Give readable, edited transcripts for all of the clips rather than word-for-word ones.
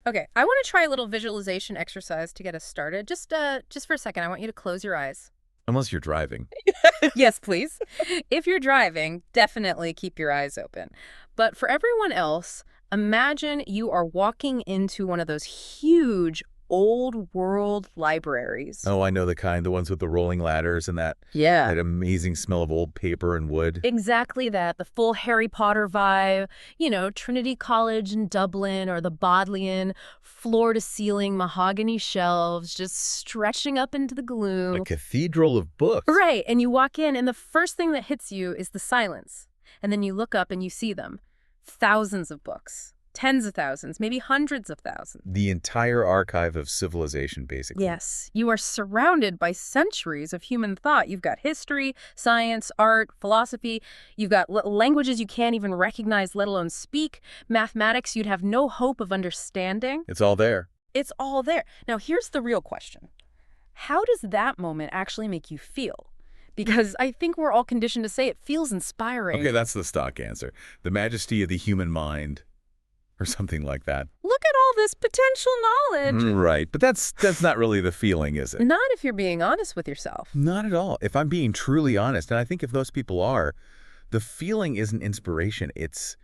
Okay, I want to try a little visualization exercise to get us started. Just for a second, I want you to close your eyes. Unless you're driving. Yes, please. If you're driving, definitely keep your eyes open. But for everyone else, imagine you are walking into one of those huge old world libraries. Oh, I know the kind, the ones with the rolling ladders and Yeah. that amazing smell of old paper and wood. Exactly that, the full Harry Potter vibe, Trinity College in Dublin or the Bodleian, floor-to-ceiling mahogany shelves just stretching up into the A gloom. cathedral of books. Right, and you walk in and the first thing that hits you is the silence. And then you look up and you see them. Thousands of books, tens of thousands, maybe hundreds of thousands. The entire archive of civilization, basically. Yes, you are surrounded by centuries of human thought. You've got history, science, art, philosophy. You've got languages you can't even recognize, let alone speak. Mathematics you'd have no hope of understanding. It's all there. It's all there. Now, here's the real question. How does that moment actually make you feel? Because I think we're all conditioned to say it feels inspiring. Okay, that's the stock answer. The majesty of the human mind, or something like that. Look at all this potential knowledge. Right, but that's not really the feeling, is it? Not if you're being honest with yourself. Not at all. If I'm being truly honest, and I think if those people are, the feeling isn't inspiration. It's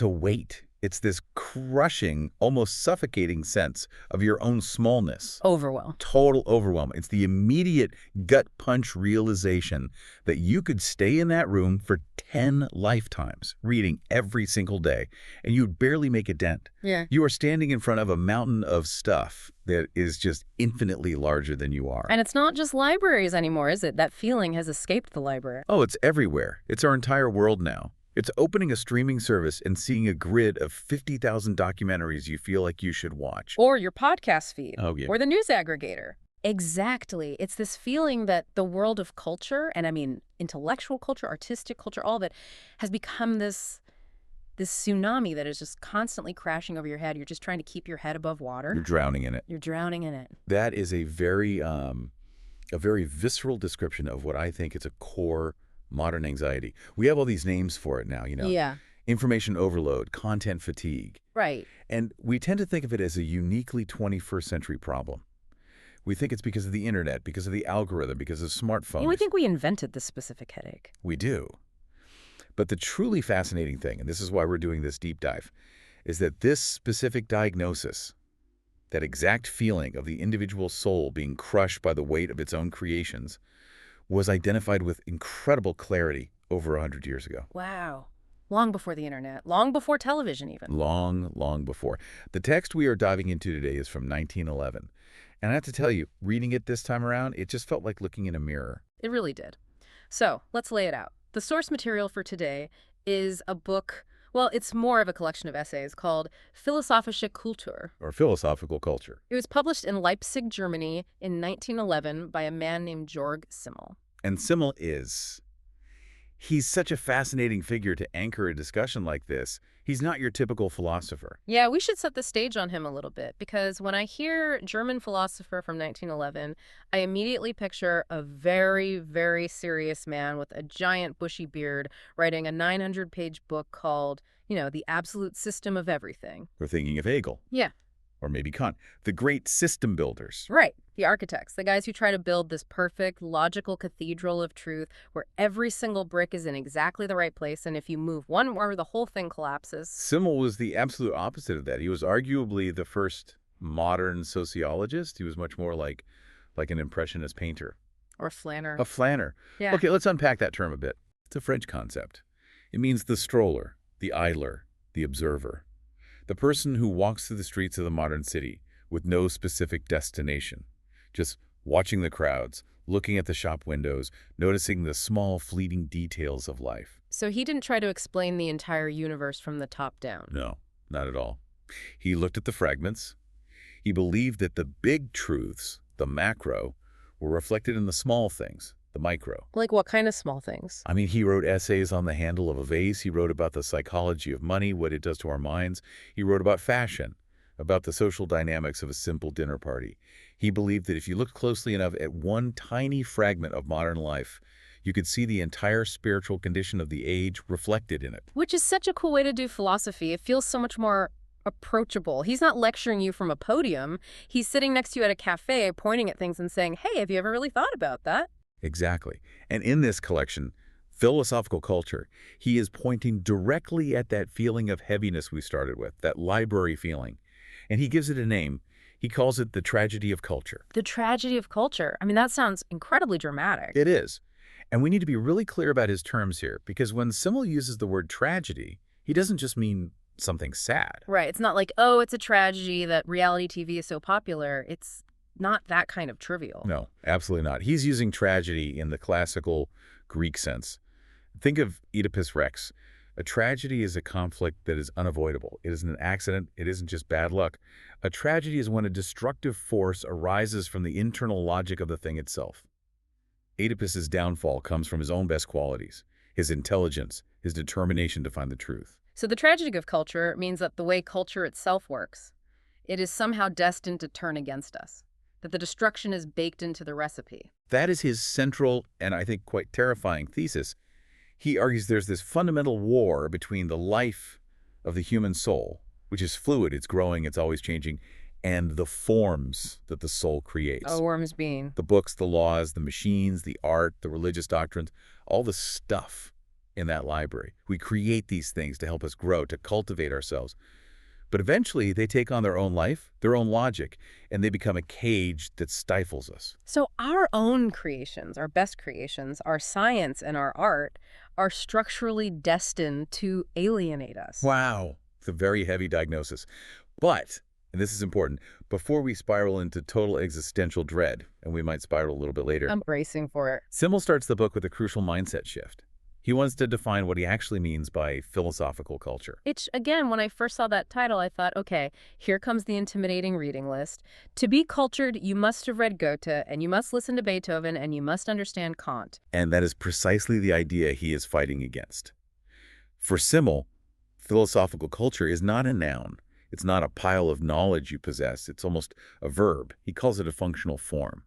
a weight. It's this crushing, almost suffocating sense of your own smallness. Overwhelm. Total overwhelm. It's the immediate gut punch realization that you could stay in that room for 10 lifetimes, reading every single day, and you'd barely make a dent. Yeah. You are standing in front of a mountain of stuff that is just infinitely larger than you are. And it's not just libraries anymore, is it? That feeling has escaped the library. Oh, it's everywhere. It's our entire world now. It's opening a streaming service and seeing a grid of 50,000 documentaries you feel like you should watch. Or your podcast feed. Oh, yeah. Or the news aggregator. Exactly. It's this feeling that the world of culture, and I mean intellectual culture, artistic culture, all of it, has become this tsunami that is just constantly crashing over your head. You're just trying to keep your head above water. You're drowning in it. You're drowning in it. That is a very visceral description of what I think is a core modern anxiety. We have all these names for it now, Yeah. Information overload, content fatigue. Right. And we tend to think of it as a uniquely 21st century problem. We think it's because of the internet, because of the algorithm, because of smartphones. We think we invented this specific headache. We do. But the truly fascinating thing, and this is why we're doing this deep dive, is that this specific diagnosis, that exact feeling of the individual soul being crushed by the weight of its own creations, was identified with incredible clarity over 100 years ago. Wow. Long before the internet. Long before television, even. Long, long before. The text we are diving into today is from 1911. And I have to tell you, reading it this time around, it just felt like looking in a mirror. It really did. So, let's lay it out. The source material for today is a book, well, it's more of a collection of essays called Philosophische Kultur. Or philosophical culture. It was published in Leipzig, Germany in 1911 by a man named Georg Simmel. And Simmel he's such a fascinating figure to anchor a discussion like this. He's not your typical philosopher. Yeah, we should set the stage on him a little bit, because when I hear German philosopher from 1911, I immediately picture a very, very serious man with a giant bushy beard writing a 900-page book called, The Absolute System of Everything. We're thinking of Hegel. Yeah. Or maybe Kant. The great system builders. Right. The architects, the guys who try to build this perfect, logical cathedral of truth where every single brick is in exactly the right place, and if you move one more, the whole thing collapses. Simmel was the absolute opposite of that. He was arguably the first modern sociologist. He was much more like an impressionist painter. Or flanner. A flanner. Yeah. Okay, let's unpack that term a bit. It's a French concept. It means the stroller, the idler, the observer. The person who walks through the streets of the modern city with no specific destination. Just watching the crowds, looking at the shop windows, noticing the small fleeting details of life. So he didn't try to explain the entire universe from the top down. No, not at all. He looked at the fragments. He believed that the big truths, the macro, were reflected in the small things, the micro. Like what kind of small things? I mean, he wrote essays on the handle of a vase. He wrote about the psychology of money, what it does to our minds. He wrote about fashion, about the social dynamics of a simple dinner party. He believed that if you looked closely enough at one tiny fragment of modern life, you could see the entire spiritual condition of the age reflected in it. Which is such a cool way to do philosophy. It feels so much more approachable. He's not lecturing you from a podium. He's sitting next to you at a cafe, pointing at things and saying, hey, have you ever really thought about that? Exactly. And in this collection, Philosophical Culture, he is pointing directly at that feeling of heaviness we started with, that library feeling. And he gives it a name. He calls it the tragedy of culture. The tragedy of culture. I mean, that sounds incredibly dramatic. It is. And we need to be really clear about his terms here, because when Simmel uses the word tragedy, he doesn't just mean something sad. Right. It's not like, oh, it's a tragedy that reality TV is so popular. It's not that kind of trivial. No, absolutely not. He's using tragedy in the classical Greek sense. Think of Oedipus Rex. A tragedy is a conflict that is unavoidable. It isn't an accident. It isn't just bad luck. A tragedy is when a destructive force arises from the internal logic of the thing itself. Oedipus's downfall comes from his own best qualities, his intelligence, his determination to find the truth. So the tragedy of culture means that the way culture itself works, it is somehow destined to turn against us, that the destruction is baked into the recipe. That is his central and I think quite terrifying thesis. He argues there's this fundamental war between the life of the human soul, which is fluid, it's growing, it's always changing, and the forms that the soul creates. Oh, worms being. The books, the laws, the machines, the art, the religious doctrines, all the stuff in that library. We create these things to help us grow, to cultivate ourselves. But eventually they take on their own life, their own logic, and they become a cage that stifles us. So our own creations, our best creations, our science and our art are structurally destined to alienate us. Wow. It's a very heavy diagnosis. But, and this is important, before we spiral into total existential dread, and we might spiral a little bit later, I'm bracing for it. Simmel starts the book with a crucial mindset shift. He wants to define what he actually means by philosophical culture. It's, again, when I first saw that title, I thought, okay, here comes the intimidating reading list. To be cultured, you must have read Goethe, and you must listen to Beethoven, and you must understand Kant. And that is precisely the idea he is fighting against. For Simmel, philosophical culture is not a noun. It's not a pile of knowledge you possess. It's almost a verb. He calls it a functional form.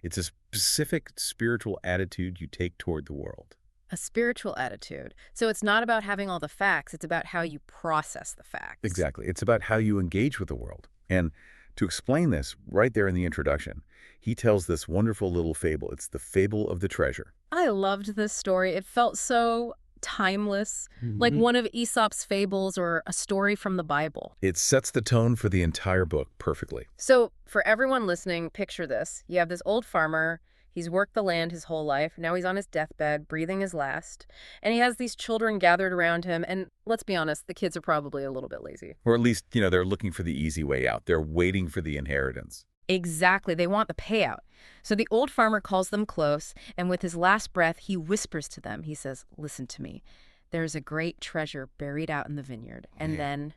It's a specific spiritual attitude you take toward the world. A spiritual attitude. So it's not about having all the facts, it's about how you process the facts. Exactly. It's about how you engage with the world. And to explain this, right there in the introduction, he tells this wonderful little fable. It's the fable of the treasure. I loved this story. It felt so timeless, like one of Aesop's fables or a story from the Bible. It sets the tone for the entire book perfectly. So for everyone listening, picture this. You have this old farmer. He's worked the land his whole life. Now he's on his deathbed, breathing his last. And he has these children gathered around him. And let's be honest, the kids are probably a little bit lazy. Or at least, they're looking for the easy way out. They're waiting for the inheritance. Exactly. They want the payout. So the old farmer calls them close, and with his last breath, he whispers to them. He says, listen to me. There's a great treasure buried out in the vineyard. And then,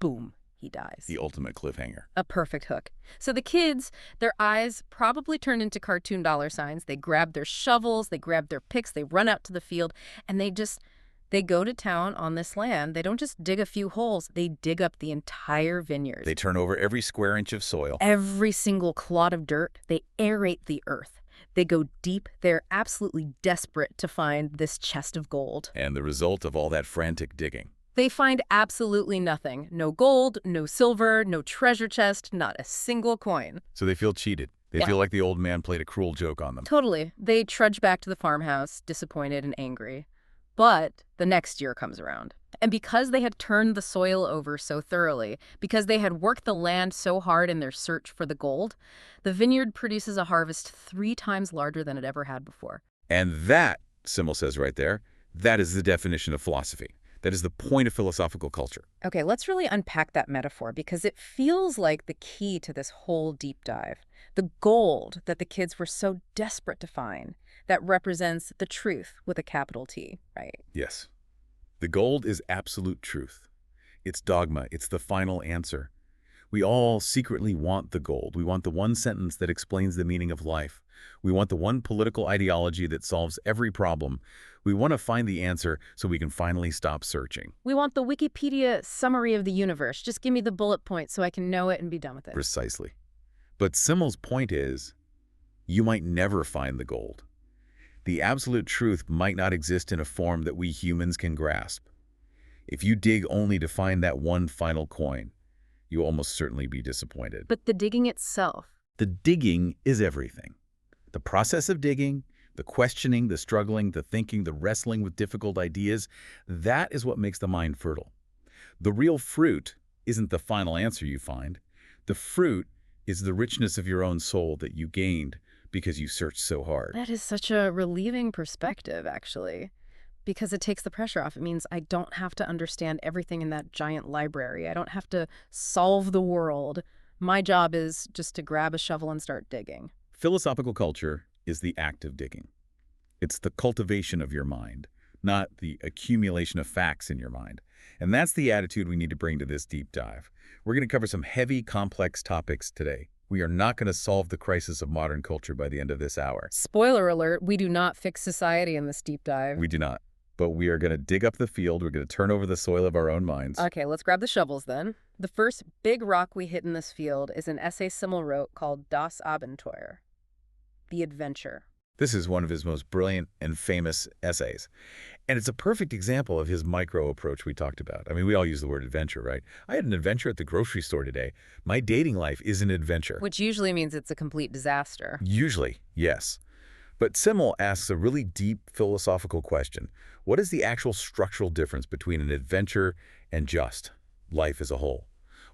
boom, he dies. The ultimate cliffhanger. A perfect hook. So the kids, their eyes probably turn into cartoon dollar signs. They grab their shovels, they grab their picks, they run out to the field, and they go to town on this land. They don't just dig a few holes. They dig up the entire vineyard. They turn over every square inch of soil. Every single clod of dirt. They aerate the earth. They go deep. They're absolutely desperate to find this chest of gold. And the result of all that frantic digging? They find absolutely nothing. No gold, no silver, no treasure chest, not a single coin. So they feel cheated. They feel like the old man played a cruel joke on them. Totally. They trudge back to the farmhouse, disappointed and angry. But the next year comes around. And because they had turned the soil over so thoroughly, because they had worked the land so hard in their search for the gold, the vineyard produces a harvest 3 times larger than it ever had before. And that, Simmel says right there, that is the definition of philosophy. That is the point of philosophical culture. Okay, let's really unpack that metaphor because it feels like the key to this whole deep dive. The gold that the kids were so desperate to find that represents the truth with a capital T, right? Yes. The gold is absolute truth. It's dogma. It's the final answer. We all secretly want the gold. We want the one sentence that explains the meaning of life. We want the one political ideology that solves every problem. We want to find the answer so we can finally stop searching. We want the Wikipedia summary of the universe. Just give me the bullet points so I can know it and be done with it. Precisely. But Simmel's point is, you might never find the gold. The absolute truth might not exist in a form that we humans can grasp. If you dig only to find that one final coin, you'll almost certainly be disappointed. But the digging itself. The digging is everything. The process of digging, the questioning, the struggling, the thinking, the wrestling with difficult ideas, that is what makes the mind fertile. The real fruit isn't the final answer you find. The fruit is the richness of your own soul that you gained because you searched so hard. That is such a relieving perspective, actually, because it takes the pressure off. It means I don't have to understand everything in that giant library. I don't have to solve the world. My job is just to grab a shovel and start digging. Philosophical culture is the act of digging. It's the cultivation of your mind, not the accumulation of facts in your mind. And that's the attitude we need to bring to this deep dive. We're going to cover some heavy, complex topics today. We are not going to solve the crisis of modern culture by the end of this hour. Spoiler alert, we do not fix society in this deep dive. We do not. But we are going to dig up the field. We're going to turn over the soil of our own minds. Okay, let's grab the shovels then. The first big rock we hit in this field is an essay Simmel wrote called Das Abenteuer, The Adventure. This is one of his most brilliant and famous essays. And it's a perfect example of his micro approach we talked about. I mean, we all use the word adventure, right? I had an adventure at the grocery store today. My dating life is an adventure. Which usually means it's a complete disaster. Usually, yes. But Simmel asks a really deep philosophical question. What is the actual structural difference between an adventure and just life as a whole?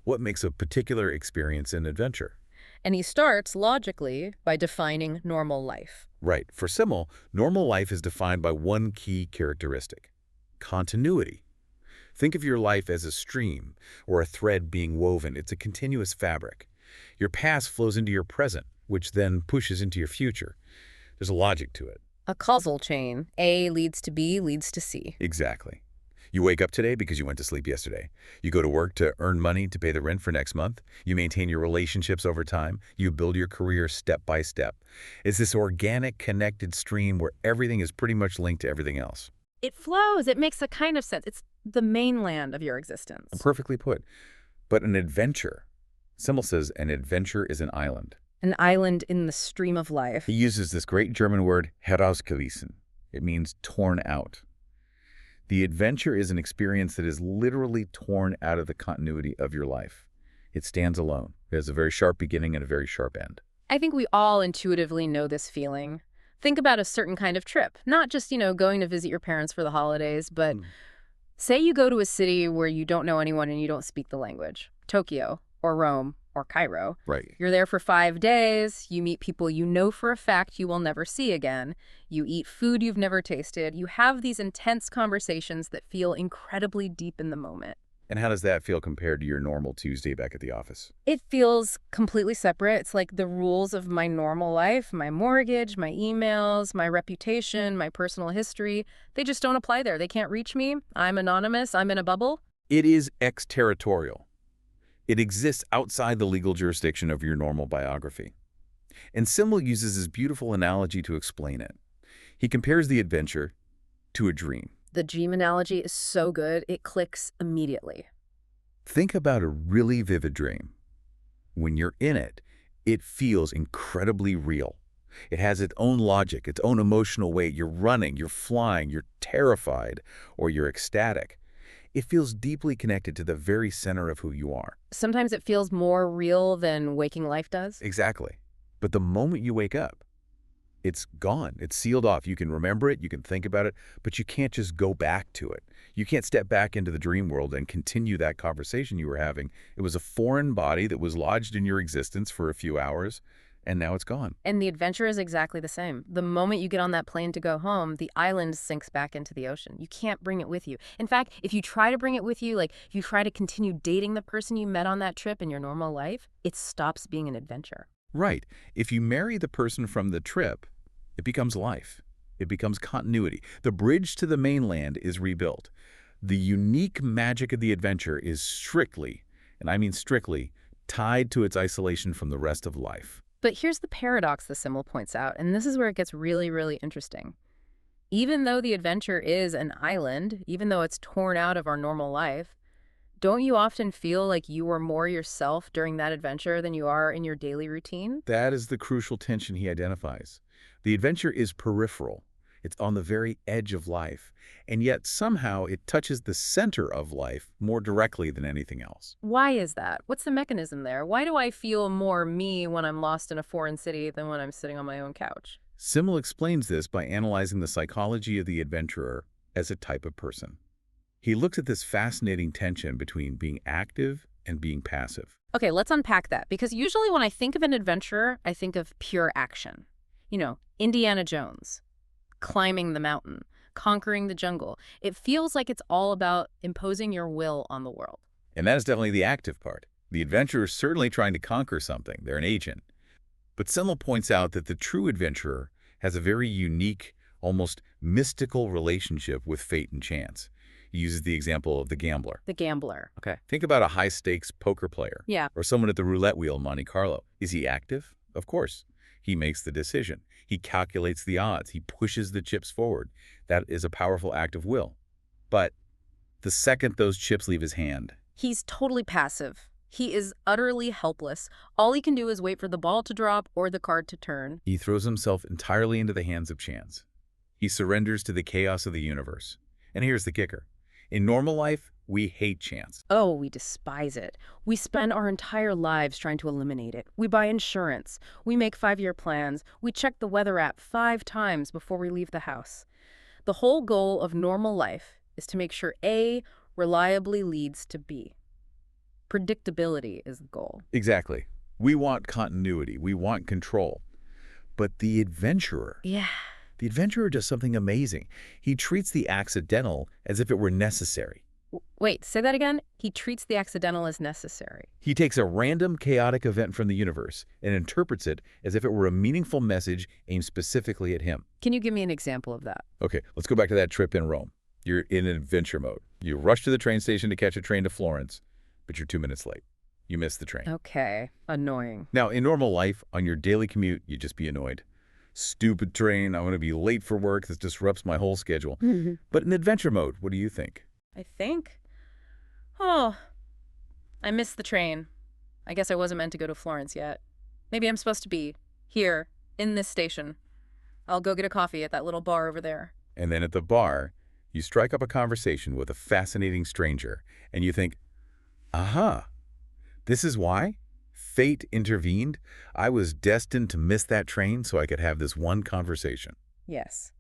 What makes a particular experience an adventure? And he starts, logically, by defining normal life. Right. For Simmel, normal life is defined by one key characteristic: continuity. Think of your life as a stream or a thread being woven. It's a continuous fabric. Your past flows into your present, which then pushes into your future. There's a logic to it. A causal chain. A leads to B, leads to C. Exactly. You wake up today because you went to sleep yesterday. You go to work to earn money to pay the rent for next month. You maintain your relationships over time. You build your career step by step. It's this organic, connected stream where everything is pretty much linked to everything else. It flows. It makes a kind of sense. It's the mainland of your existence. Perfectly put. But an adventure, Simmel says an adventure is an island. An island in the stream of life. He uses this great German word, herausgerissen. It means torn out. The adventure is an experience that is literally torn out of the continuity of your life. It stands alone. It has a very sharp beginning and a very sharp end. I think we all intuitively know this feeling. Think about a certain kind of trip. Not just, going to visit your parents for the holidays, but say you go to a city where you don't know anyone and you don't speak the language. Tokyo or Rome or Cairo. Right. You're there for 5 days. You meet people you know for a fact you will never see again. You eat food you've never tasted. You have these intense conversations that feel incredibly deep in the moment. And how does that feel compared to your normal Tuesday back at the office? It feels completely separate. It's like the rules of my normal life, my mortgage, my emails, my reputation, my personal history, they just don't apply there. They can't reach me. I'm anonymous. I'm in a bubble. It is exterritorial. It exists outside the legal jurisdiction of your normal biography. And Simmel uses this beautiful analogy to explain it. He compares the adventure to a dream. The dream analogy is so good, it clicks immediately. Think about a really vivid dream. When you're in it, it feels incredibly real. It has its own logic, its own emotional weight. You're running, you're flying, you're terrified, or you're ecstatic. It feels deeply connected to the very center of who you are. Sometimes it feels more real than waking life does. Exactly. But the moment you wake up, it's gone. It's sealed off. You can remember it, you can think about it, but you can't just go back to it. You can't step back into the dream world and continue that conversation you were having. It was a foreign body that was lodged in your existence for a few hours, and now it's gone. And the adventure is exactly the same. The moment you get on that plane to go home, the island sinks back into the ocean. You can't bring it with you. In fact, if you try to bring it with you, like if you try to continue dating the person you met on that trip in your normal life, it stops being an adventure. Right. If you marry the person from the trip, it becomes life. It becomes continuity. The bridge to the mainland is rebuilt. The unique magic of the adventure is strictly, and I mean strictly, tied to its isolation from the rest of life. But here's the paradox the Simmel points out, and this is where it gets really, really interesting. Even though the adventure is an island, even though it's torn out of our normal life, don't you often feel like you are more yourself during that adventure than you are in your daily routine? That is the crucial tension he identifies. The adventure is peripheral. It's on the very edge of life, and yet somehow it touches the center of life more directly than anything else. Why is that? What's the mechanism there? Why do I feel more me when I'm lost in a foreign city than when I'm sitting on my own couch? Simmel explains this by analyzing the psychology of the adventurer as a type of person. He looks at this fascinating tension between being active and being passive. Okay, let's unpack that, because usually when I think of an adventurer, I think of pure action. Indiana Jones, climbing the mountain, conquering the jungle. It feels like it's all about imposing your will on the world. And that is definitely the active part. The adventurer is certainly trying to conquer something. They're an agent. But Simmel points out that the true adventurer has a very unique, almost mystical relationship with fate and chance. He uses the example of the gambler. The gambler. Okay. Think about a high-stakes poker player. Yeah. Or someone at the roulette wheel in Monte Carlo. Is he active? Of course. He makes the decision. He calculates the odds. He pushes the chips forward. That is a powerful act of will. But the second those chips leave his hand, He's totally passive. He is utterly helpless. All he can do is wait for the ball to drop or the card to turn. he throws himself entirely into the hands of chance. He surrenders to the chaos of the universe. And here's the kicker. In normal life, we hate chance. Oh, we despise it. We spend our entire lives trying to eliminate it. We buy insurance. We make 5-year plans. We check the weather app 5 times before we leave the house. The whole goal of normal life is to make sure A reliably leads to B. Predictability is the goal. Exactly. We want continuity. We want control. But the adventurer does something amazing. He treats the accidental as if it were necessary. Wait, say that again? He treats the accidental as necessary. He takes a random, chaotic event from the universe and interprets it as if it were a meaningful message aimed specifically at him. Can you give me an example of that? Okay, let's go back to that trip in Rome. You're in adventure mode. You rush to the train station to catch a train to Florence, but you're 2 minutes late. You miss the train. Okay, annoying. Now, in normal life, on your daily commute, you'd just be annoyed. Stupid train, I'm going to be late for work. This disrupts my whole schedule. But in adventure mode, what do you think? I think. Oh, I missed the train. I guess I wasn't meant to go to Florence yet. Maybe I'm supposed to be here, in this station. I'll go get a coffee at that little bar over there. And then at the bar, you strike up a conversation with a fascinating stranger, and you think, aha, this is why? Fate intervened. I was destined to miss that train so I could have this one conversation. Yes.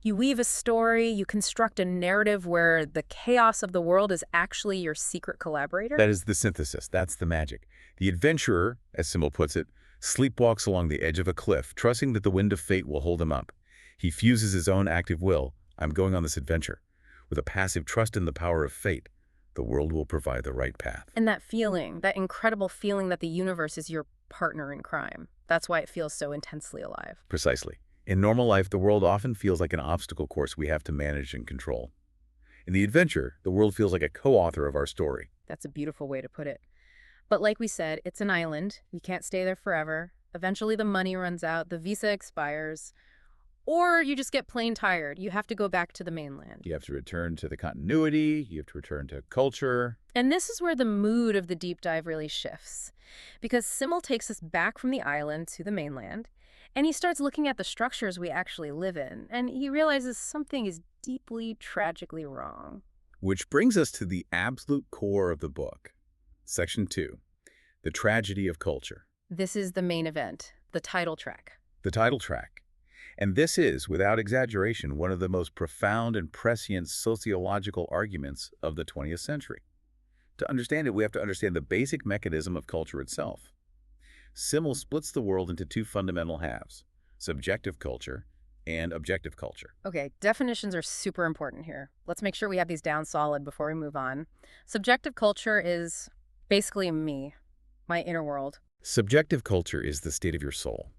You weave a story, you construct a narrative where the chaos of the world is actually your secret collaborator. That is the synthesis. That's the magic. The adventurer, as Simmel puts it, sleepwalks along the edge of a cliff, trusting that the wind of fate will hold him up. He fuses his own active will, I'm going on this adventure, with a passive trust in the power of fate. The world will provide the right path. And that feeling, that incredible feeling that the universe is your partner in crime. That's why it feels so intensely alive. Precisely. In normal life, the world often feels like an obstacle course we have to manage and control. In the adventure, the world feels like a co-author of our story. That's a beautiful way to put it. But like we said, it's an island. You can't stay there forever. Eventually the money runs out, the visa expires, or you just get plain tired. You have to go back to the mainland. You have to return to the continuity, you have to return to culture. And this is where the mood of the deep dive really shifts. Because Simmel takes us back from the island to the mainland, and he starts looking at the structures we actually live in, and he realizes something is deeply, tragically wrong. Which brings us to the absolute core of the book. Section 2, The Tragedy of Culture. This is the main event, the title track. The title track. And this is, without exaggeration, one of the most profound and prescient sociological arguments of the 20th century. To understand it, we have to understand the basic mechanism of culture itself. Simmel splits the world into 2 fundamental halves, subjective culture and objective culture. Okay, definitions are super important here. Let's make sure we have these down solid before we move on. Subjective culture is basically me, my inner world. Subjective culture is the state of your soul.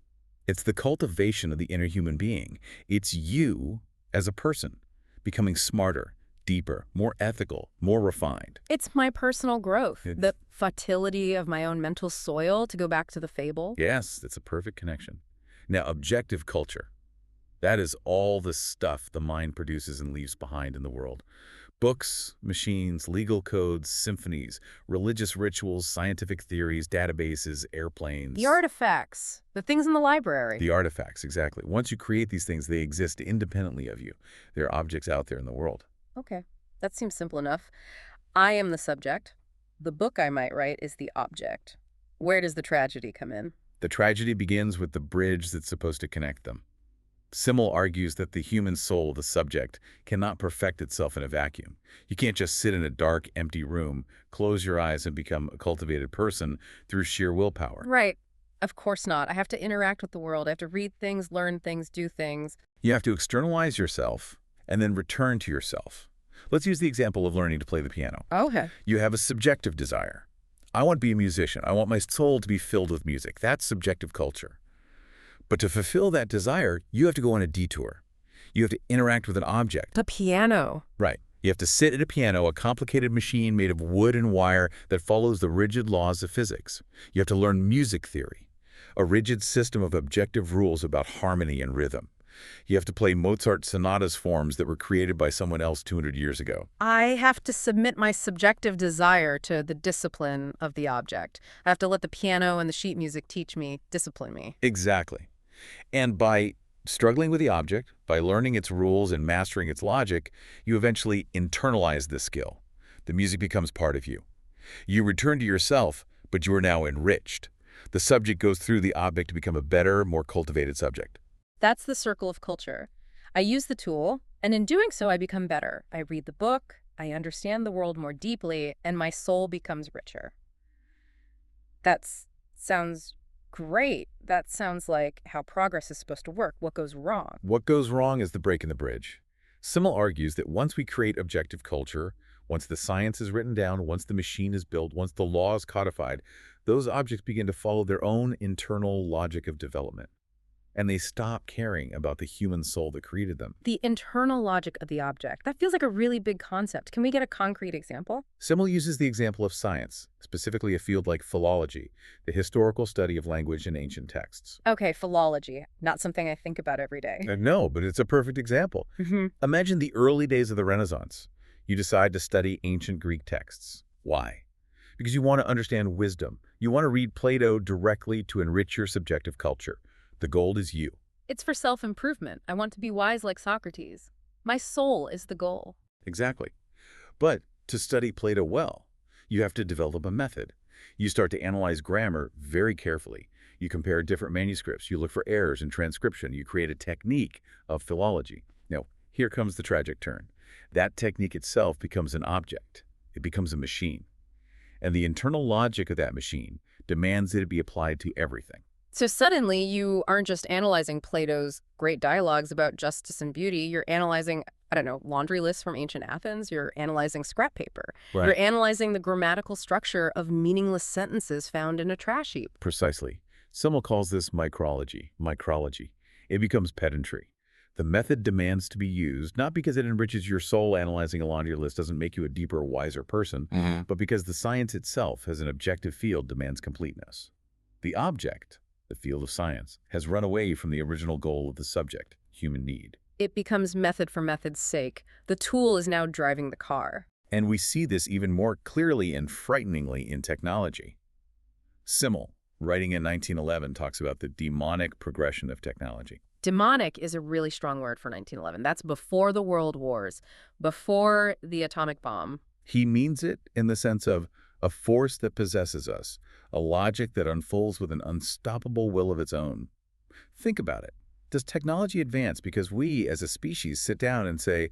It's the cultivation of the inner human being. It's you as a person, becoming smarter, deeper, more ethical, more refined. It's my personal growth, the fertility of my own mental soil, to go back to the fable. Yes, that's a perfect connection. Now, objective culture. That is all the stuff the mind produces and leaves behind in the world. Books, machines, legal codes, symphonies, religious rituals, scientific theories, databases, The airplanes. artifacts, the things in the library. The artifacts, exactly. Once you create these things, they exist independently of you. They're objects out there in the world. Okay, that seems simple enough. I am the subject. The book I might write is the object. Where does the tragedy come in? The tragedy begins with the bridge that's supposed to connect them. Simmel argues that the human soul, the subject, cannot perfect itself in a vacuum. You can't just sit in a dark, empty room, close your eyes, and become a cultivated person through sheer willpower. Right. Of course not. I have to interact with the world. I have to read things, learn things, do things. You have to externalize yourself and then return to yourself. Let's use the example of learning to play the piano. Okay. You have a subjective desire. I want to be a musician. I want my soul to be filled with music. That's subjective culture. But to fulfill that desire, you have to go on a detour. You have to interact with an object. The piano. Right. You have to sit at a piano, a complicated machine made of wood and wire that follows the rigid laws of physics. You have to learn music theory, a rigid system of objective rules about harmony and rhythm. You have to play Mozart sonatas forms that were created by someone else 200 years ago. I have to submit my subjective desire to the discipline of the object. I have to let the piano and the sheet music teach me, discipline me. Exactly. And by struggling with the object, by learning its rules and mastering its logic, you eventually internalize this skill. The music becomes part of you. You return to yourself, but you are now enriched. The subject goes through the object to become a better, more cultivated subject. That's the circle of culture. I use the tool, and in doing so, I become better. I read the book, I understand the world more deeply, and my soul becomes richer. That sounds great. That sounds like how progress is supposed to work. What goes wrong? What goes wrong is the break in the bridge. Simmel argues that once we create objective culture, once the science is written down, once the machine is built, once the law is codified, those objects begin to follow their own internal logic of development. And they stop caring about the human soul that created them. The internal logic of the object. That feels like a really big concept. Can we get a concrete example? Simmel uses the example of science, specifically a field like philology, the historical study of language in ancient texts. Okay, philology. Not something I think about every day. No, but it's a perfect example. Mm-hmm. Imagine the early days of the Renaissance. You decide to study ancient Greek texts. Why? Because you want to understand wisdom. You want to read Plato directly to enrich your subjective culture. The goal is you. It's for self-improvement. I want to be wise like Socrates. My soul is the goal. Exactly. But to study Plato well, you have to develop a method. You start to analyze grammar very carefully. You compare different manuscripts. You look for errors in transcription. You create a technique of philology. Now, here comes the tragic turn. That technique itself becomes an object. It becomes a machine. And the internal logic of that machine demands that it be applied to everything. So suddenly you aren't just analyzing Plato's great dialogues about justice and beauty. You're analyzing, I don't know, laundry lists from ancient Athens. You're analyzing scrap paper. Right. You're analyzing the grammatical structure of meaningless sentences found in a trash heap. Precisely. Simmel calls this micrology. It becomes pedantry. The method demands to be used, not because it enriches your soul. Analyzing a laundry list doesn't make you a deeper, wiser person, but because the science itself, as an objective field, demands completeness. The object, the field of science, has run away from the original goal of the subject, human need. It becomes method for method's sake. The tool is now driving the car. And we see this even more clearly and frighteningly in technology. Simmel, writing in 1911, talks about the demonic progression of technology. Demonic is a really strong word for 1911. That's before the World Wars, before the atomic bomb. He means it in the sense of a force that possesses us, a logic that unfolds with an unstoppable will of its own. Think about it. Does technology advance because we, as a species, sit down and say,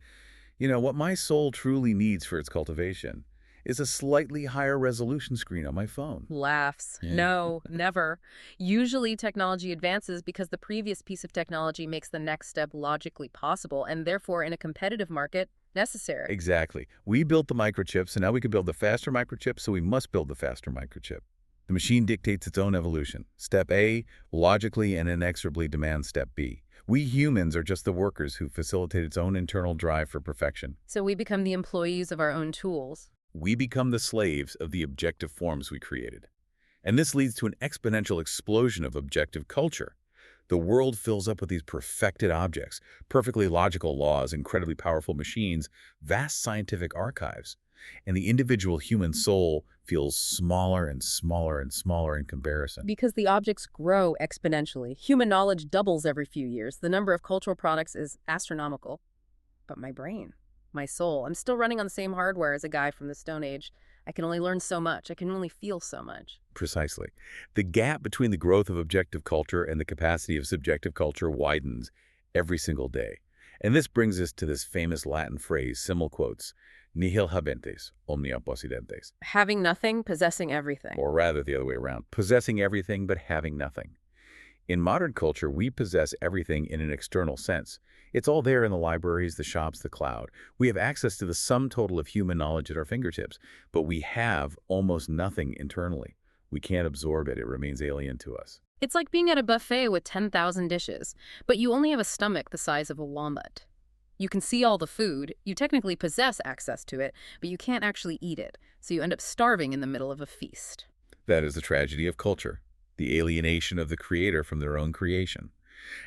you know, what my soul truly needs for its cultivation is a slightly higher resolution screen on my phone? Laughs. Yeah. No, never. Usually technology advances because the previous piece of technology makes the next step logically possible and therefore in a competitive market, necessary. Exactly. We built the microchip, so now we can build the faster microchip, so we must build the faster microchip. The machine dictates its own evolution. Step A logically and inexorably demands step B. We humans are just the workers who facilitate its own internal drive for perfection. So we become the employees of our own tools. We become the slaves of the objective forms we created. And this leads to an exponential explosion of objective culture. The world fills up with these perfected objects, perfectly logical laws, incredibly powerful machines, vast scientific archives. And the individual human soul feels smaller and smaller and smaller in comparison. Because the objects grow exponentially. Human knowledge doubles every few years. The number of cultural products is astronomical. But my brain, my soul, I'm still running on the same hardware as a guy from the Stone Age. I can only learn so much. I can only feel so much. Precisely. The gap between the growth of objective culture and the capacity of subjective culture widens every single day. And this brings us to this famous Latin phrase Simmel quotes, nihil habentes, omnia possidentes. Having nothing, possessing everything. Or rather the other way around, possessing everything but having nothing. In modern culture, we possess everything in an external sense. It's all there in the libraries, the shops, the cloud. We have access to the sum total of human knowledge at our fingertips, but we have almost nothing internally. We can't absorb it. It remains alien to us. It's like being at a buffet with 10,000 dishes, but you only have a stomach the size of a walnut. You can see all the food, you technically possess access to it, but you can't actually eat it, so you end up starving in the middle of a feast. That is the tragedy of culture, the alienation of the creator from their own creation.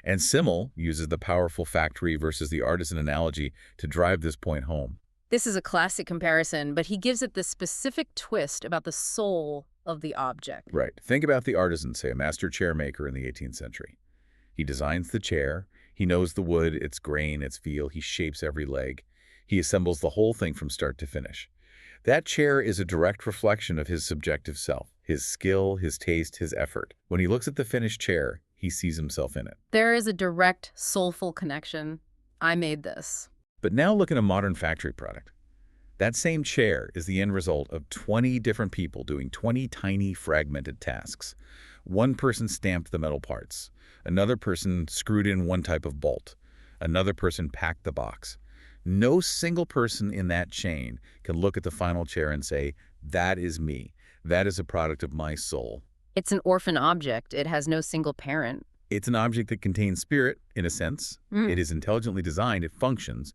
And Simmel uses the powerful factory versus the artisan analogy to drive this point home. This is a classic comparison, but he gives it the specific twist about the soul of the object. Right. Think about the artisan, say a master chair maker in the 18th century. He designs the chair. He knows the wood, its grain, its feel. He shapes every leg. He assembles the whole thing from start to finish. That chair is a direct reflection of his subjective self, his skill, his taste, his effort. When he looks at the finished chair, he sees himself in it. There is a direct, soulful connection. I made this. But now look at a modern factory product. That same chair is the end result of 20 different people doing 20 tiny fragmented tasks. One person stamped the metal parts. Another person screwed in one type of bolt. Another person packed the box. No single person in that chain can look at the final chair and say, that is me. That is a product of my soul. It's an orphan object. It has no single parent. It's an object that contains spirit, in a sense. It is intelligently designed. It functions.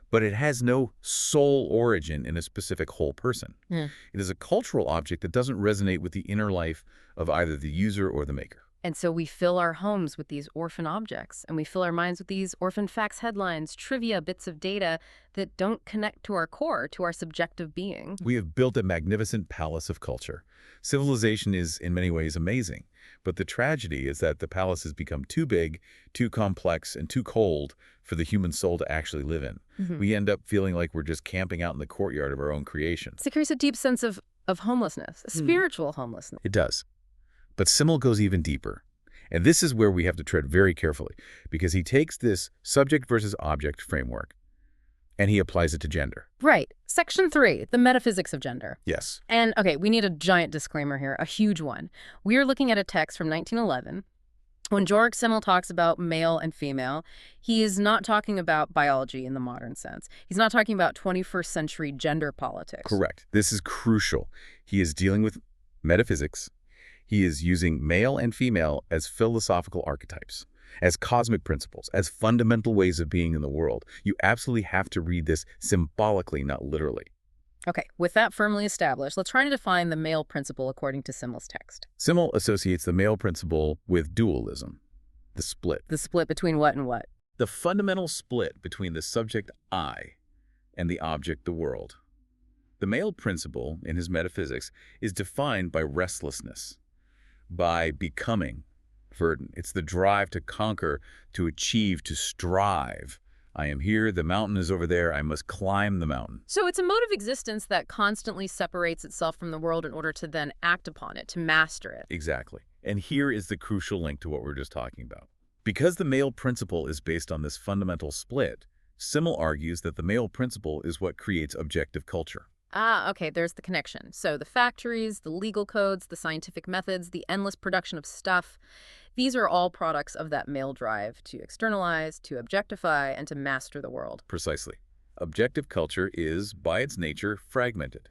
But it has no soul origin in a specific whole person. It is a cultural object that doesn't resonate with the inner life of either the user or the maker. And so we fill our homes with these orphan objects, and we fill our minds with these orphan facts headlines, trivia, bits of data that don't connect to our core, to our subjective being. We have built a magnificent palace of culture. Civilization is, in many ways, amazing. But the tragedy is that the palace has become too big, too complex, and too cold for the human soul to actually live in. We end up feeling like we're just camping out in the courtyard of our own creation. It creates a deep sense of homelessness, a spiritual homelessness. It does. But Simmel goes even deeper. And this is where we have to tread very carefully, because he takes this subject versus object framework and he applies it to gender. Right. Section 3, the metaphysics of gender. Yes. And, okay, we need a giant disclaimer here, a huge one. We are looking at a text from 1911. When Georg Simmel talks about male and female, he is not talking about biology in the modern sense. He's not talking about 21st century gender politics. Correct. This is crucial. He is dealing with metaphysics. He is using male and female as philosophical archetypes, as cosmic principles, as fundamental ways of being in the world. You absolutely have to read this symbolically, not literally. Okay, with that firmly established, let's try to define the male principle according to Simmel's text. Simmel associates the male principle with dualism, the split. The split between what and what? The fundamental split between the subject I and the object the world. The male principle, in his metaphysics, is defined by restlessness, by becoming verdant. It's the drive to conquer, to achieve, to strive. I am here, the mountain is over there, I must climb the mountain. So it's a mode of existence that constantly separates itself from the world in order to then act upon it, to master it. Exactly. And here is the crucial link to what we were just talking about. Because the male principle is based on this fundamental split, Simmel argues that the male principle is what creates objective culture. Ah, okay, there's the connection. So the factories, the legal codes, the scientific methods, the endless production of stuff, these are all products of that male drive to externalize, to objectify, and to master the world. Precisely. Objective culture is, by its nature, fragmented.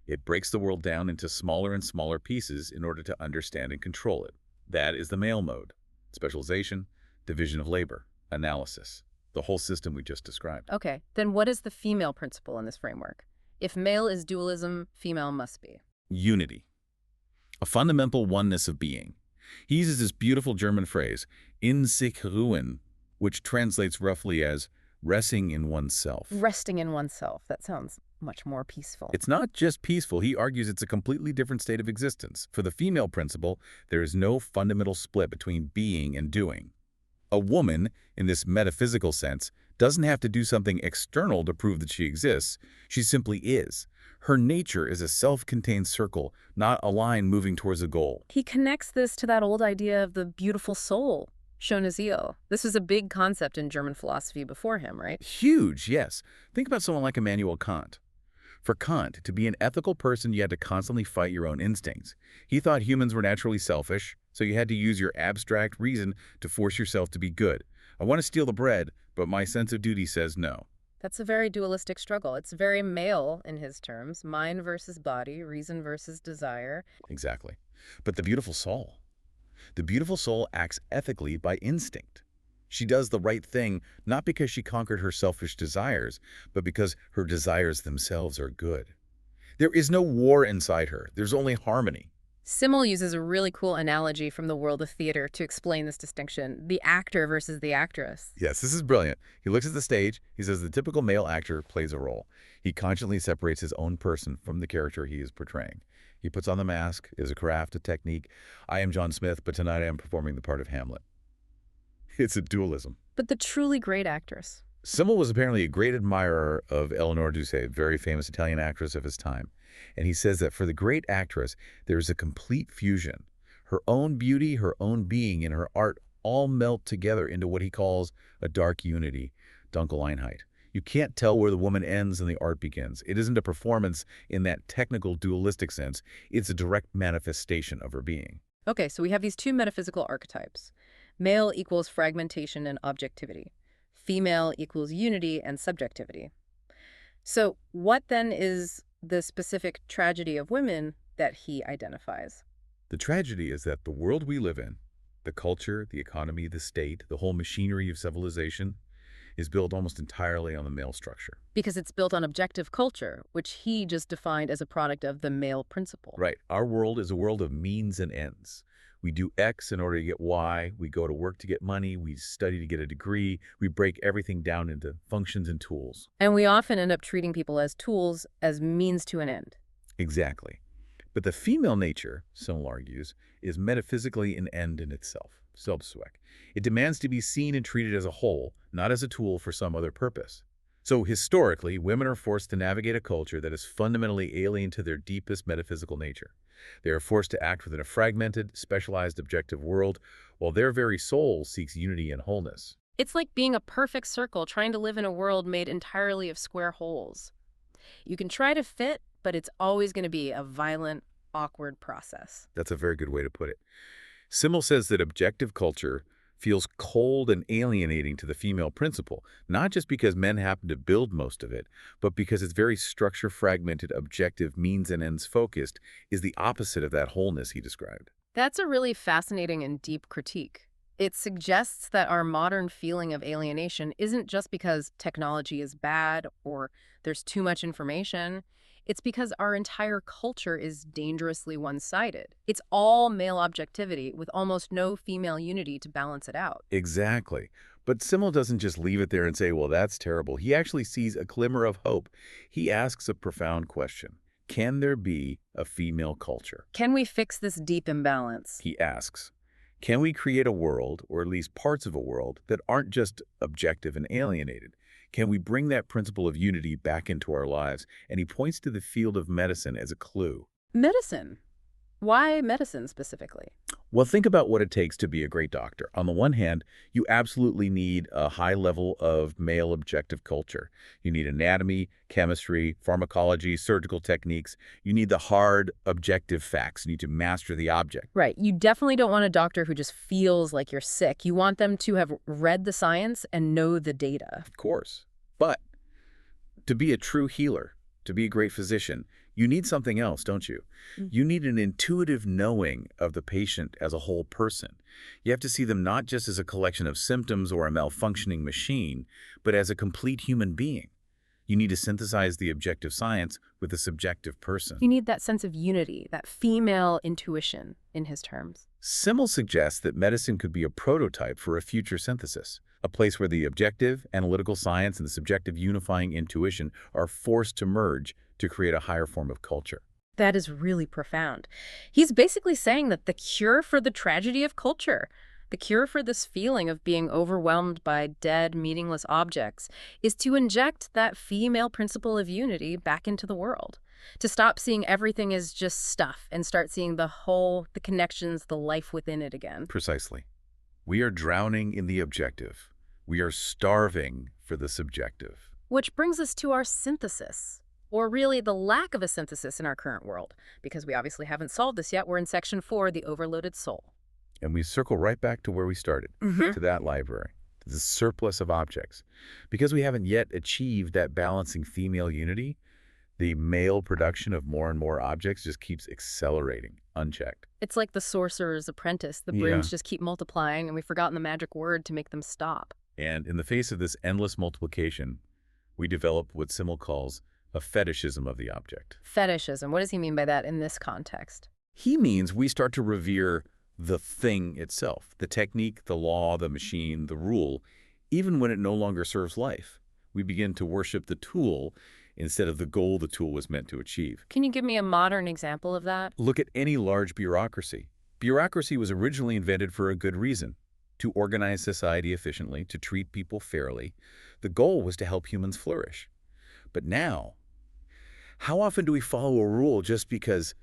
It breaks the world down into smaller and smaller pieces in order to understand and control it. That is the male mode. Specialization, division of labor, analysis, the whole system we just described. Okay, then what is the female principle in this framework? If male is dualism, female must be Unity. A fundamental oneness of being. He uses this beautiful German phrase, in sich ruhen, which translates roughly as resting in oneself. Resting in oneself. That sounds much more peaceful. It's not just peaceful. He argues it's a completely different state of existence. For the female principle, there is no fundamental split between being and doing. A woman, in this metaphysical sense, doesn't have to do something external to prove that she exists. She simply is. Her nature is a self-contained circle, not a line moving towards a goal. He connects this to that old idea of the beautiful soul, schöne Seele. This was a big concept in German philosophy before him, right? Huge, yes. Think about someone like Immanuel Kant. For Kant, to be an ethical person, you had to constantly fight your own instincts. He thought humans were naturally selfish, so you had to use your abstract reason to force yourself to be good. I want to steal the bread, but my sense of duty says no. That's a very dualistic struggle. It's very male in his terms, mind versus body, reason versus desire. Exactly. But the beautiful soul. The beautiful soul acts ethically by instinct. She does the right thing not because she conquered her selfish desires, but because her desires themselves are good. There is no war inside her. There's only harmony. Simmel uses a really cool analogy from the world of theater to explain this distinction, the actor versus the actress. Yes, this is brilliant. He looks at the stage. He says the typical male actor plays a role. He consciously separates his own person from the character he is portraying. He puts on the mask, is a craft, a technique. I am John Smith, but tonight I am performing the part of Hamlet. It's a dualism. But the truly great actress. Simmel was apparently a great admirer of Eleanor Duse, a very famous Italian actress of his time. And he says that for the great actress, there is a complete fusion. Her own beauty, her own being, and her art all melt together into what he calls a dark unity, Dunkeleinheit. You can't tell where the woman ends and the art begins. It isn't a performance in that technical dualistic sense. It's a direct manifestation of her being. Okay, so we have these two metaphysical archetypes. Male equals fragmentation and objectivity. Female equals unity and subjectivity. So what then is the specific tragedy of women that he identifies? The tragedy is that the world we live in, the culture, the economy, the state, the whole machinery of civilization, is built almost entirely on the male structure. Because it's built on objective culture, which he just defined as a product of the male principle. Right. Our world is a world of means and ends. We do X in order to get Y. We go to work to get money. We study to get a degree. We break everything down into functions and tools. And we often end up treating people as tools, as means to an end. Exactly. But the female nature, Simmel argues, is metaphysically an end in itself, Selbstzweck. It demands to be seen and treated as a whole, not as a tool for some other purpose. So historically, women are forced to navigate a culture that is fundamentally alien to their deepest metaphysical nature. They are forced to act within a fragmented, specialized objective world, while their very soul seeks unity and wholeness. It's like being a perfect circle trying to live in a world made entirely of square holes. You can try to fit, but it's always going to be a violent, awkward process. That's a very good way to put it. Simmel says that objective culture feels cold and alienating to the female principle, not just because men happen to build most of it, but because its very structure-fragmented, objective, means and ends focused is the opposite of that wholeness he described. That's a really fascinating and deep critique. It suggests that our modern feeling of alienation isn't just because technology is bad or there's too much information. It's because our entire culture is dangerously one-sided. It's all male objectivity with almost no female unity to balance it out. Exactly. But Simmel doesn't just leave it there and say, well, that's terrible. He actually sees a glimmer of hope. He asks a profound question. Can there be a female culture? Can we fix this deep imbalance? He asks. Can we create a world, or at least parts of a world, that aren't just objective and alienated? Can we bring that principle of unity back into our lives? And he points to the field of medicine as a clue. Medicine. Why medicine specifically? Well, think about what it takes to be a great doctor. On the one hand, you absolutely need a high level of male objective culture. You need anatomy, chemistry, pharmacology, surgical techniques. You need the hard, objective facts. You need to master the object. Right. You definitely don't want a doctor who just feels like you're sick. You want them to have read the science and know the data. Of course. But to be a true healer, to be a great physician, you need something else, don't you? You need an intuitive knowing of the patient as a whole person. You have to see them not just as a collection of symptoms or a malfunctioning machine, but as a complete human being. You need to synthesize the objective science with the subjective person. You need that sense of unity, that female intuition, in his terms. Simmel suggests that medicine could be a prototype for a future synthesis, a place where the objective, analytical science, and the subjective unifying intuition are forced to merge to create a higher form of culture. That is really profound. He's basically saying that the cure for the tragedy of culture, the cure for this feeling of being overwhelmed by dead, meaningless objects, is to inject that female principle of unity back into the world. To stop seeing everything as just stuff and start seeing the whole, the connections, the life within it again. Precisely. We are drowning in the objective. We are starving for the subjective. Which brings us to our synthesis. Or really the lack of a synthesis in our current world, because we obviously haven't solved this yet. We're in section 4, the overloaded soul. And we circle right back to where we started, to that library, to the surplus of objects. Because we haven't yet achieved that balancing female unity, the male production of more and more objects just keeps accelerating, unchecked. It's like the sorcerer's apprentice. The brooms just keep multiplying, and we've forgotten the magic word to make them stop. And in the face of this endless multiplication, we develop what Simmel calls a fetishism of the object. Fetishism. What does he mean by that in this context? He means we start to revere the thing itself, the technique, the law, the machine, the rule, even when it no longer serves life. We begin to worship the tool instead of the goal the tool was meant to achieve. Can you give me a modern example of that? Look at any large bureaucracy. Bureaucracy was originally invented for a good reason, to organize society efficiently, to treat people fairly. The goal was to help humans flourish. But now, how often do we follow a rule just because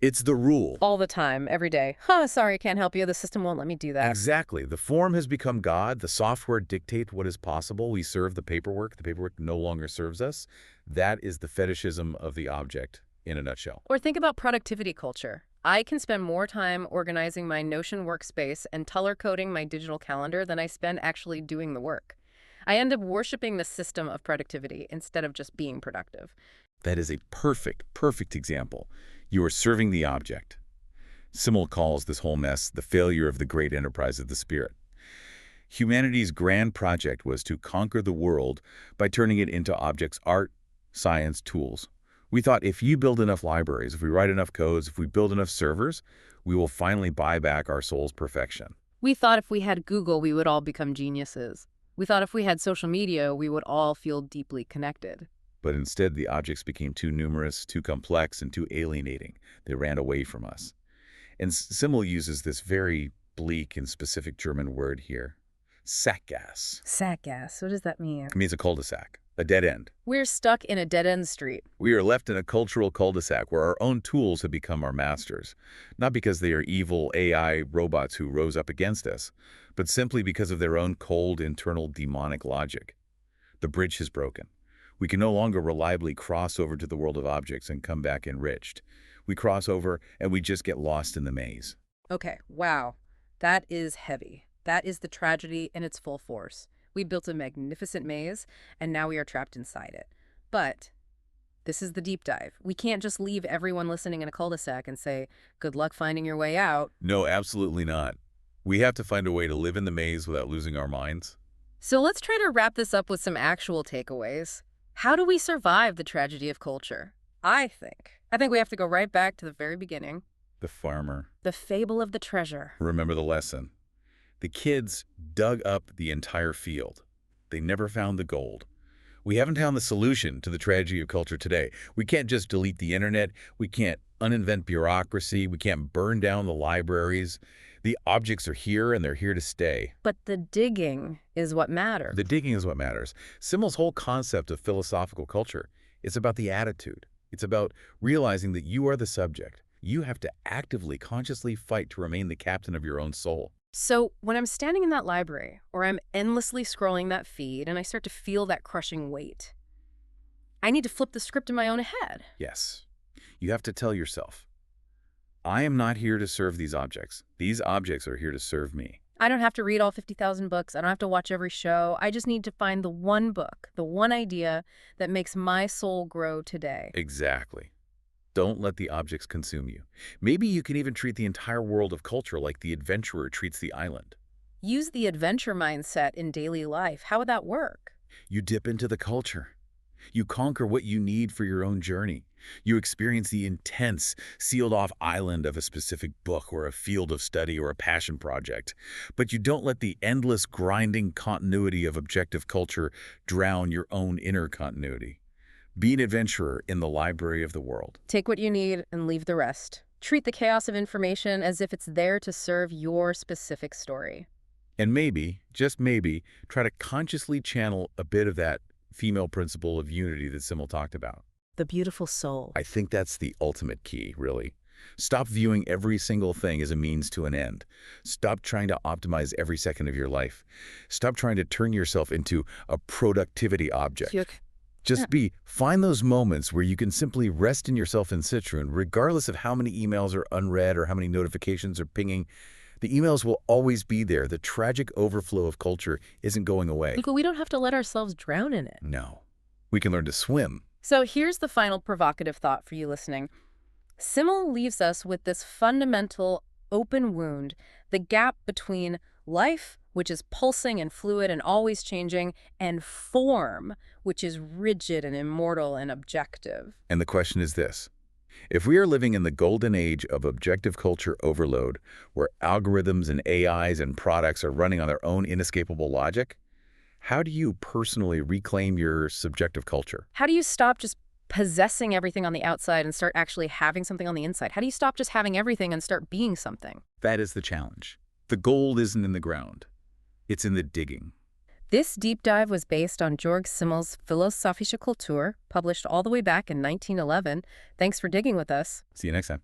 it's the rule? All the time, every day. Sorry, I can't help you. The system won't let me do that. Exactly. The form has become God. The software dictates what is possible. We serve the paperwork. The paperwork no longer serves us. That is the fetishism of the object in a nutshell. Or think about productivity culture. I can spend more time organizing my Notion workspace and color coding my digital calendar than I spend actually doing the work. I end up worshiping the system of productivity instead of just being productive. That is a perfect example. You are serving the object. Simmel calls this whole mess the failure of the great enterprise of the spirit. Humanity's grand project was to conquer the world by turning it into objects, art, science, tools. We thought if you build enough libraries, if we write enough codes, if we build enough servers, we will finally buy back our soul's perfection. We thought if we had Google, we would all become geniuses. We thought if we had social media, we would all feel deeply connected. But instead, the objects became too numerous, too complex, and too alienating. They ran away from us. And Simmel uses this very bleak and specific German word here, Sackgasse. Sackgasse, what does that mean? It means a cul-de-sac, a dead end. We're stuck in a dead-end street. We are left in a cultural cul-de-sac where our own tools have become our masters, not because they are evil AI robots who rose up against us, but simply because of their own cold, internal, demonic logic. The bridge has broken. We can no longer reliably cross over to the world of objects and come back enriched. We cross over and we just get lost in the maze. Okay, wow. That is heavy. That is the tragedy in its full force. We built a magnificent maze, and now we are trapped inside it. But this is the deep dive. We can't just leave everyone listening in a cul-de-sac and say, good luck finding your way out. No, absolutely not. We have to find a way to live in the maze without losing our minds. So let's try to wrap this up with some actual takeaways. How do we survive the tragedy of culture? I think we have to go right back to the very beginning. The farmer. The fable of the treasure. Remember the lesson. The kids dug up the entire field. They never found the gold. We haven't found the solution to the tragedy of culture today. We can't just delete the internet. We can't uninvent bureaucracy. We can't burn down the libraries. The objects are here, and they're here to stay. But the digging is what matters. The digging is what matters. Simmel's whole concept of philosophical culture is about the attitude. It's about realizing that you are the subject. You have to actively, consciously fight to remain the captain of your own soul. So when I'm standing in that library, or I'm endlessly scrolling that feed, and I start to feel that crushing weight, I need to flip the script in my own head. Yes. You have to tell yourself, I am not here to serve these objects. These objects are here to serve me. I don't have to read all 50,000 books. I don't have to watch every show. I just need to find the one book, the one idea that makes my soul grow today. Exactly. Don't let the objects consume you. Maybe you can even treat the entire world of culture like the adventurer treats the island. Use the adventure mindset in daily life. How would that work? You dip into the culture. You conquer what you need for your own journey. You experience the intense, sealed-off island of a specific book or a field of study or a passion project. But you don't let the endless grinding continuity of objective culture drown your own inner continuity. Be an adventurer in the library of the world. Take what you need and leave the rest. Treat the chaos of information as if it's there to serve your specific story. And maybe, just maybe, try to consciously channel a bit of that female principle of unity that Simmel talked about. The beautiful soul. I think that's the ultimate key, really. Stop viewing every single thing as a means to an end. Stop trying to optimize every second of your life. Stop trying to turn yourself into a productivity object. Just find those moments where you can simply rest in yourself in Citroen, regardless of how many emails are unread or how many notifications are pinging. The emails will always be there. The tragic overflow of culture isn't going away. But we don't have to let ourselves drown in it. No. We can learn to swim. So here's the final provocative thought for you listening. Simmel leaves us with this fundamental open wound, the gap between life, which is pulsing and fluid and always changing, and form, which is rigid and immortal and objective. And the question is this. If we are living in the golden age of objective culture overload, where algorithms and AIs and products are running on their own inescapable logic, how do you personally reclaim your subjective culture? How do you stop just possessing everything on the outside and start actually having something on the inside? How do you stop just having everything and start being something? That is the challenge. The gold isn't in the ground. It's in the digging. This deep dive was based on Georg Simmel's Philosophische Kultur, published all the way back in 1911. Thanks for digging with us. See you next time.